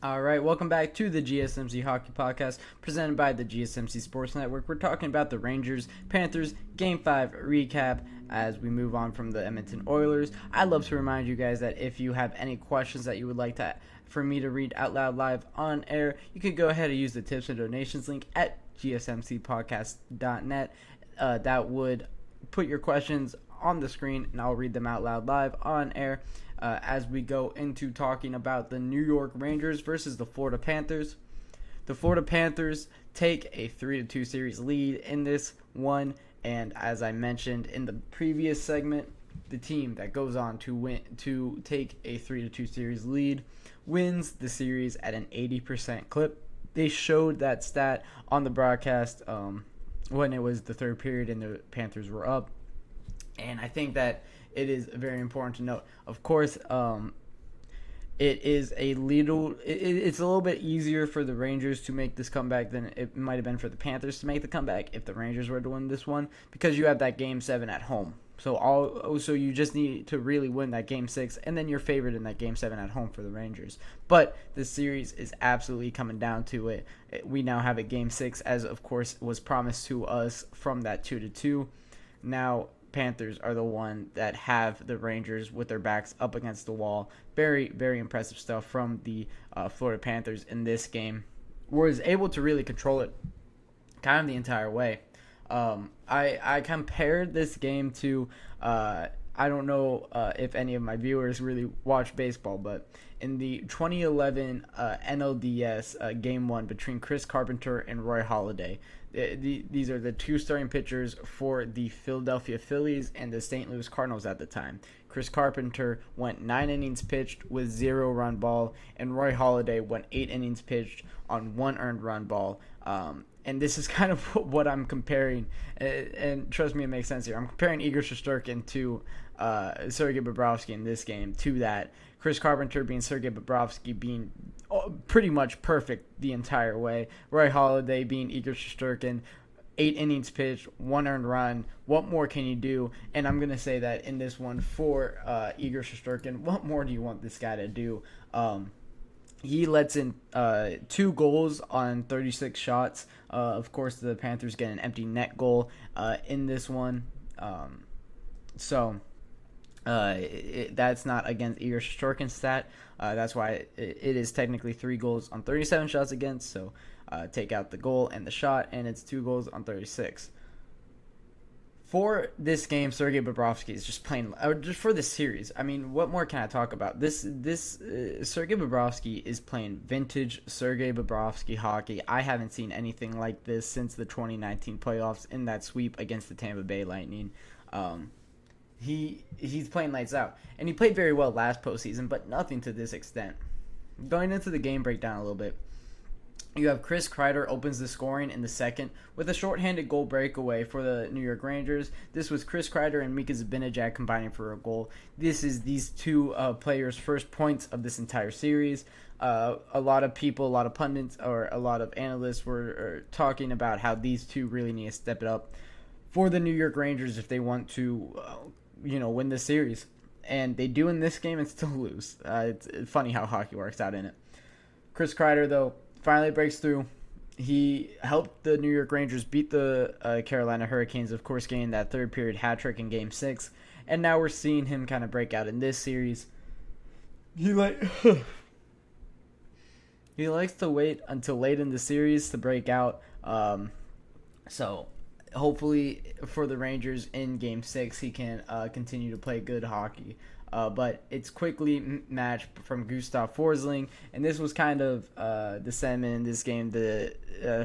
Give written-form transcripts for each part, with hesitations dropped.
All right, welcome back to the GSMC Hockey Podcast presented by the GSMC Sports Network. We're talking about the Rangers-Panthers Game 5 recap as we move on from the Edmonton Oilers. I'd love to remind you guys that if you have any questions that you would like for me to read out loud live on air, you can go ahead and use the tips and donations link at gsmcpodcast.net. That would put your questions on the screen, and I'll read them out loud live on air. As we go into talking about the New York Rangers versus the Florida Panthers. The Florida Panthers take a 3-2 series lead in this one, and as I mentioned in the previous segment, the team that goes on to take a 3-2 series lead wins the series at an 80% clip. They showed that stat on the broadcast when it was the third period and the Panthers were up, and I think that it is very important to note. Of course, it's a little bit easier for the Rangers to make this comeback than it might have been for the Panthers to make the comeback if the Rangers were to win this one, because you have that Game 7 at home. So you just need to really win that Game 6, and then you're favored in that Game 7 at home for the Rangers. But the series is absolutely coming down to it. We now have a Game 6, as of course was promised to us from that 2-2. Now Panthers are the one that have the Rangers with their backs up against the wall. Very, very impressive stuff from the Florida Panthers in this game. Was able to really control it kind of the entire way. I compared this game to, I don't know if any of my viewers really watch baseball, but in the 2011 NLDS Game 1 between Chris Carpenter and Roy Halladay. These are the two starting pitchers for the Philadelphia Phillies and the St. Louis Cardinals at the time. Chris Carpenter went 9 innings pitched with 0 run ball, and Roy Halladay went 8 innings pitched on 1 earned run ball. And this is kind of what I'm comparing, and trust me, it makes sense here. I'm comparing Igor Shesterkin to Sergei Bobrovsky in this game to that. Chris Carpenter being Sergei Bobrovsky being pretty much perfect the entire way. Roy Halladay being Igor Shesterkin, 8 innings pitched, 1 earned run. What more can you do? And I'm going to say that in this one for Igor Shesterkin, what more do you want this guy to do? He lets in 2 goals on 36 shots. Of course, the Panthers get an empty net goal in this one. That's not against Igor Shesterkin's stat. That's why it is technically 3 goals on 37 shots against. So take out the goal and the shot, and it's 2 goals on 36. For this game, Sergei Bobrovsky is just playing. Just for this series, I mean, what more can I talk about? This Sergei Bobrovsky is playing vintage Sergei Bobrovsky hockey. I haven't seen anything like this since the 2019 playoffs in that sweep against the Tampa Bay Lightning. He's playing lights out, and he played very well last postseason, but nothing to this extent. Going into the game breakdown a little bit, you have Chris Kreider opens the scoring in the second with a shorthanded goal breakaway for the New York Rangers. This was Chris Kreider and Mika Zibanejad combining for a goal. This is these two players' first points of this entire series. A lot of people, a lot of pundits, or a lot of analysts were talking about how these two really need to step it up for the New York Rangers if they want to win the series. And they do in this game and still lose. It's funny how hockey works out in it. Chris Kreider, though, finally breaks through. He helped the New York Rangers beat the Carolina Hurricanes, of course, getting that third period hat trick in Game 6. And now we're seeing him kind of break out in this series. He likes to wait until late in the series to break out. So hopefully for the Rangers in Game 6, he can continue to play good hockey. But it's quickly matched from Gustav Forsling, and this was kind of the sentiment in this game. The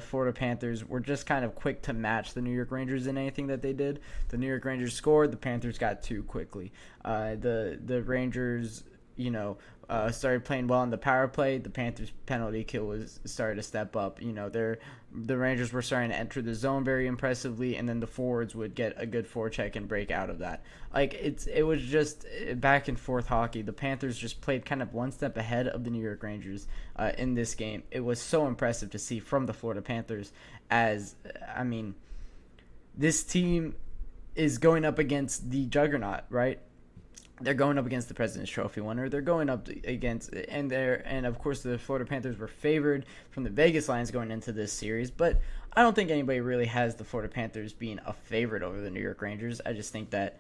Florida Panthers were just kind of quick to match the New York Rangers in anything that they did. The New York Rangers scored, the Panthers got 2 quickly. The Rangers, started playing well on the power play. The Panthers' penalty kill started to step up. The Rangers were starting to enter the zone very impressively, and then the forwards would get a good forecheck and break out of that. It was just back and forth hockey. The Panthers just played kind of one step ahead of the New York Rangers in this game. It was so impressive to see from the Florida Panthers, this team is going up against the juggernaut, right? they're going up against the President's Trophy winner. They're going up against, and of course the Florida Panthers were favored from the Vegas lines going into this series. But I don't think anybody really has the Florida Panthers being a favorite over the New York Rangers. I just think that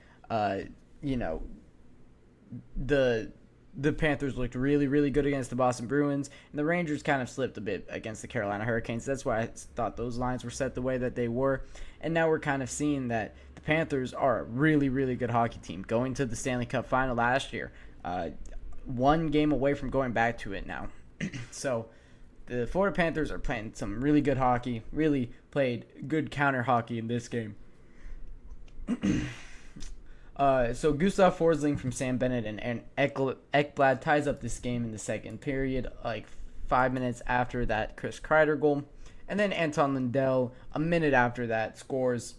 the Panthers looked really, really good against the Boston Bruins, and the Rangers kind of slipped a bit against the Carolina Hurricanes. That's why I thought those lines were set the way that they were. And now we're kind of seeing that the Panthers are a really, really good hockey team. Going to the Stanley Cup final last year, one game away from going back to it now. So the Florida Panthers are playing some really good hockey, really played good counter hockey in this game. So Gustav Forsling from Sam Bennett and Ekblad ties up this game in the second period, like 5 minutes after that Chris Kreider goal. And then Anton Lundell, a minute after that, scores,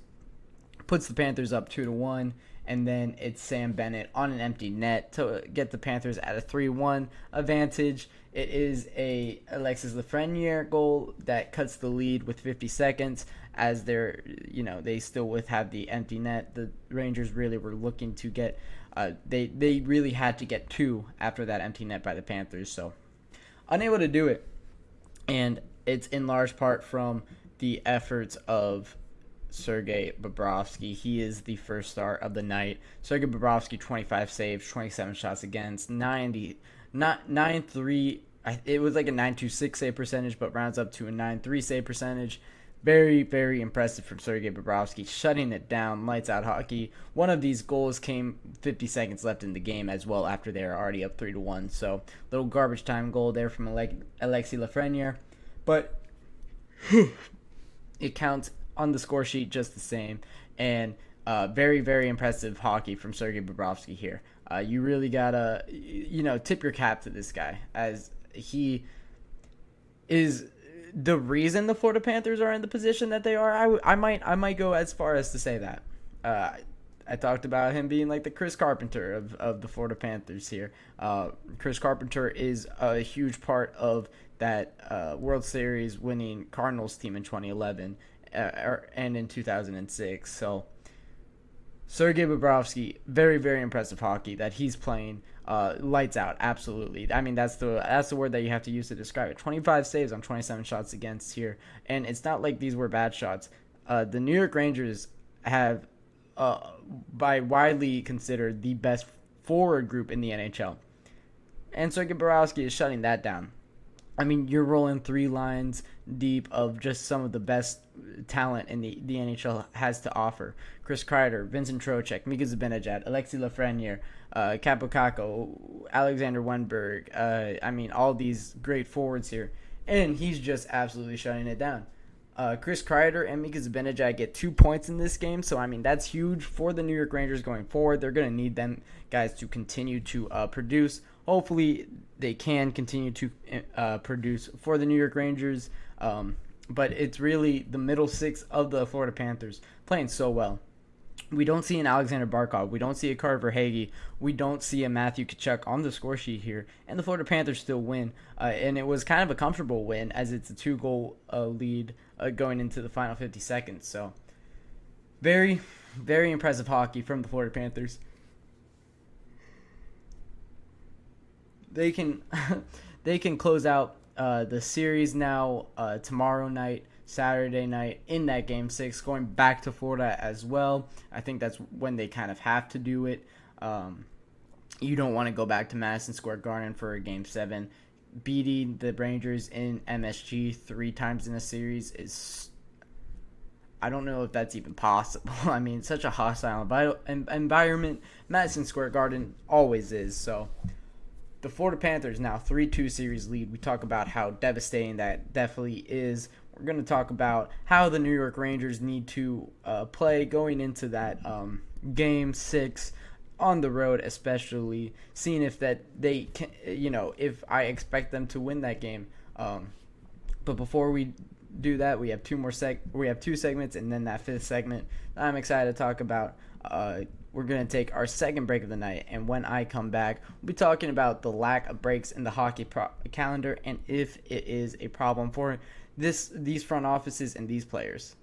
puts the Panthers up 2-1. And then it's Sam Bennett on an empty net to get the Panthers at a 3-1 advantage. It is a Alexis Lafreniere goal that cuts the lead with 50 seconds as they still have the empty net. The Rangers really were looking to get they really had to get 2 after that empty net by the Panthers, so unable to do it. And it's in large part from the efforts of Sergei Bobrovsky. He is the first star of the night. Sergei Bobrovsky, 25 saves, 27 shots against, 9.3. It was like a 9.26 save percentage, but rounds up to a 9.3 save percentage. Very, very impressive from Sergei Bobrovsky, shutting it down, lights out hockey. One of these goals came 50 seconds left in the game as well after they were already up 3-1. So little garbage time goal there from Alexis Lafreniere, but it counts on the score sheet just the same. And very, very impressive hockey from Sergei Bobrovsky here. You really gotta, tip your cap to this guy, as he is the reason the Florida Panthers are in the position that they are. I might go as far as to say that. I talked about him being like the Chris Carpenter of the Florida Panthers here. Chris Carpenter is a huge part of that World Series winning Cardinals team in 2011 and in 2006. So Sergei Bobrovsky, very, very impressive hockey that he's playing. Lights out, absolutely. I mean, that's the word that you have to use to describe it. 25 saves on 27 shots against here, and it's not like these were bad shots. The New York Rangers have, by widely considered, the best forward group in the NHL, and Sergei Bobrovsky is shutting that down. I mean, you're rolling 3 lines deep of just some of the best talent in the NHL has to offer. Chris Kreider, Vincent Trocheck, Mika Zibanejad, Alexis Lafreniere, Kaapo Kakko, Alexander Wenberg. I mean, all these great forwards here. And he's just absolutely shutting it down. Chris Kreider and Mika Zibanejad get 2 points in this game. So, I mean, that's huge for the New York Rangers going forward. They're going to need them guys to continue to produce. Hopefully, they can continue to produce for the New York Rangers. But it's really the middle 6 of the Florida Panthers playing so well. We don't see an Alexander Barkov. We don't see a Carter Verhaeghe. We don't see a Matthew Tkachuk on the score sheet here. And the Florida Panthers still win. And it was kind of a comfortable win, as it's a 2-goal lead going into the final 50 seconds. So very, very impressive hockey from the Florida Panthers. They can close out the series now tomorrow night, Saturday night, in that Game 6, going back to Florida as well. I think that's when they kind of have to do it. You don't want to go back to Madison Square Garden for a Game 7. Beating the Rangers in MSG 3 times in a series is, I don't know if that's even possible. I mean, such a hostile environment. Madison Square Garden always is, so the Florida Panthers now 3-2 series lead. We talk about how devastating that definitely is. We're going to talk about how the New York Rangers need to play going into that Game 6 on the road, especially seeing if that they can, if I expect them to win that game. But before we do that, we have 2 segments, and then that 5th segment I'm excited to talk about. We're going to take our second break of the night, and when I come back, we'll be talking about the lack of breaks in the hockey calendar and if it is a problem for these front offices and these players.